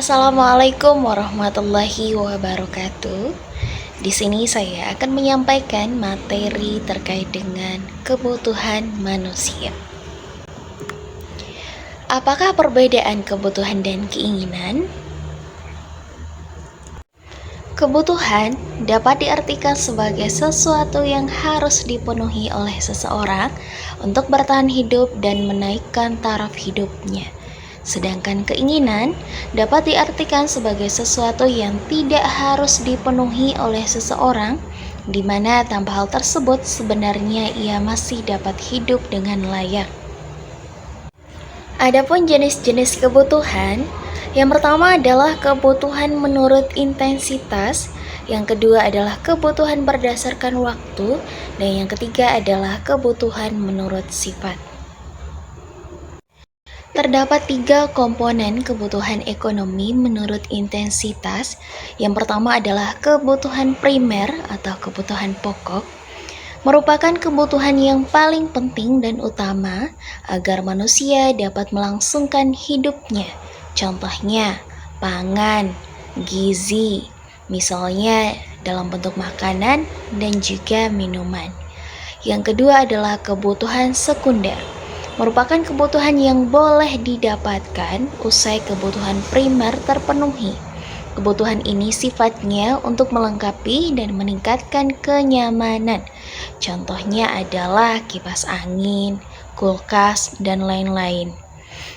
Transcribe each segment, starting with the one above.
Assalamualaikum warahmatullahi wabarakatuh. Di sini saya akan menyampaikan materi terkait dengan kebutuhan manusia. Apakah perbedaan kebutuhan dan keinginan? Kebutuhan dapat diartikan sebagai sesuatu yang harus dipenuhi oleh seseorang untuk bertahan hidup dan menaikkan taraf hidupnya. Sedangkan keinginan dapat diartikan sebagai sesuatu yang tidak harus dipenuhi oleh seseorang, di mana tanpa hal tersebut sebenarnya ia masih dapat hidup dengan layak. Adapun jenis-jenis kebutuhan, yang pertama adalah kebutuhan menurut intensitas, yang kedua adalah kebutuhan berdasarkan waktu, dan yang ketiga adalah kebutuhan menurut sifat. Terdapat 3 komponen kebutuhan ekonomi menurut intensitas. Yang pertama adalah kebutuhan primer atau kebutuhan pokok, merupakan kebutuhan yang paling penting dan utama agar manusia dapat melangsungkan hidupnya. Contohnya, pangan, gizi, misalnya dalam bentuk makanan dan juga minuman. Yang kedua adalah kebutuhan sekunder, merupakan kebutuhan yang boleh didapatkan usai kebutuhan primer terpenuhi. Kebutuhan ini sifatnya untuk melengkapi dan meningkatkan kenyamanan. Contohnya adalah kipas angin, kulkas, dan lain-lain.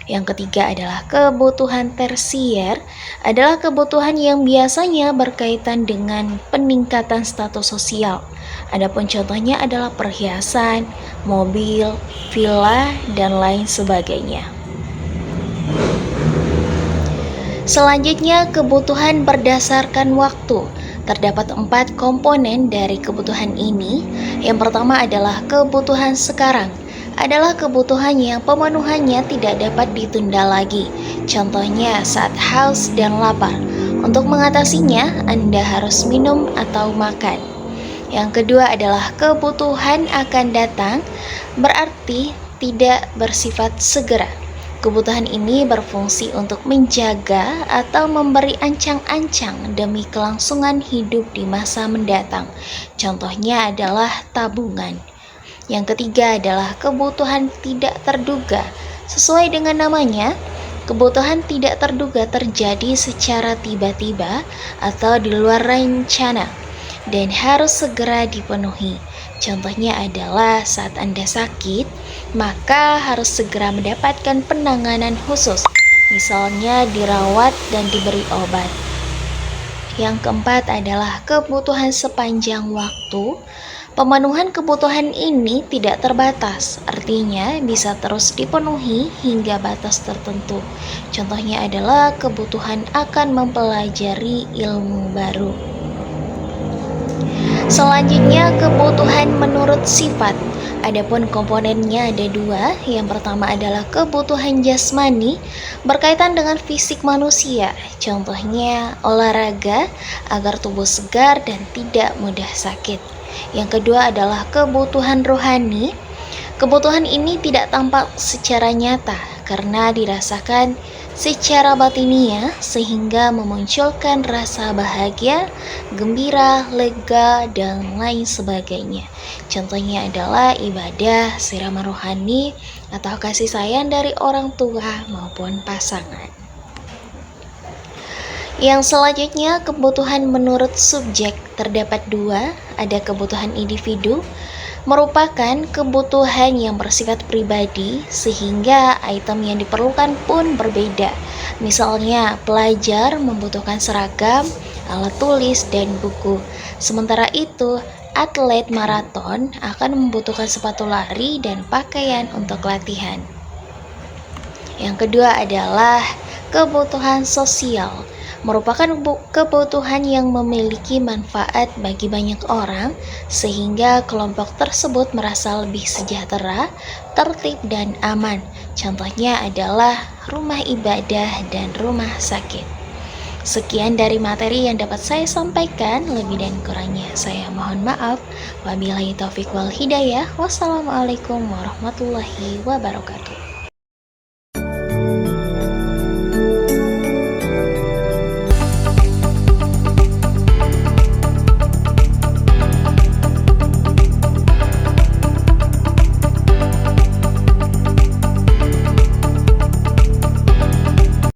Yang ketiga adalah kebutuhan tersier, adalah kebutuhan yang biasanya berkaitan dengan peningkatan status sosial. Adapun contohnya adalah perhiasan, mobil, villa, dan lain sebagainya. Selanjutnya, kebutuhan berdasarkan waktu. Terdapat 4 komponen dari kebutuhan ini. Yang pertama adalah kebutuhan sekarang, adalah kebutuhan yang pemenuhannya tidak dapat ditunda lagi. Contohnya saat haus dan lapar. Untuk mengatasinya, Anda harus minum atau makan. Yang kedua adalah kebutuhan akan datang, berarti tidak bersifat segera. Kebutuhan ini berfungsi untuk menjaga atau memberi ancang-ancang demi kelangsungan hidup di masa mendatang. Contohnya adalah tabungan. Yang ketiga adalah kebutuhan tidak terduga. Sesuai dengan namanya, kebutuhan tidak terduga terjadi secara tiba-tiba atau di luar rencana dan harus segera dipenuhi. Contohnya adalah saat Anda sakit, maka harus segera mendapatkan penanganan khusus, misalnya dirawat dan diberi obat. Yang keempat adalah kebutuhan sepanjang waktu. Pemenuhan kebutuhan ini tidak terbatas, artinya bisa terus dipenuhi hingga batas tertentu. Contohnya adalah kebutuhan akan mempelajari ilmu baru. Selanjutnya, kebutuhan menurut sifat. Adapun komponennya ada 2. Yang pertama adalah kebutuhan jasmani, berkaitan dengan fisik manusia. Contohnya olahraga agar tubuh segar dan tidak mudah sakit. Yang kedua adalah kebutuhan rohani. Kebutuhan ini tidak tampak secara nyata karena dirasakan secara batiniah sehingga memunculkan rasa bahagia, gembira, lega, dan lain sebagainya. Contohnya adalah ibadah, siraman rohani, atau kasih sayang dari orang tua maupun pasangan. Yang selanjutnya, kebutuhan menurut subjek. Terdapat 2, ada kebutuhan individu, merupakan kebutuhan yang bersifat pribadi sehingga item yang diperlukan pun berbeda. Misalnya, pelajar membutuhkan seragam, alat tulis, dan buku. Sementara itu, atlet maraton akan membutuhkan sepatu lari dan pakaian untuk latihan. Yang kedua adalah kebutuhan sosial, merupakan kebutuhan yang memiliki manfaat bagi banyak orang sehingga kelompok tersebut merasa lebih sejahtera, tertib, dan aman. Contohnya adalah rumah ibadah dan rumah sakit. Sekian dari materi yang dapat saya sampaikan, lebih dan kurangnya saya mohon maaf. Wabillahi taufiq wal hidayah. Wassalamualaikum warahmatullahi wabarakatuh.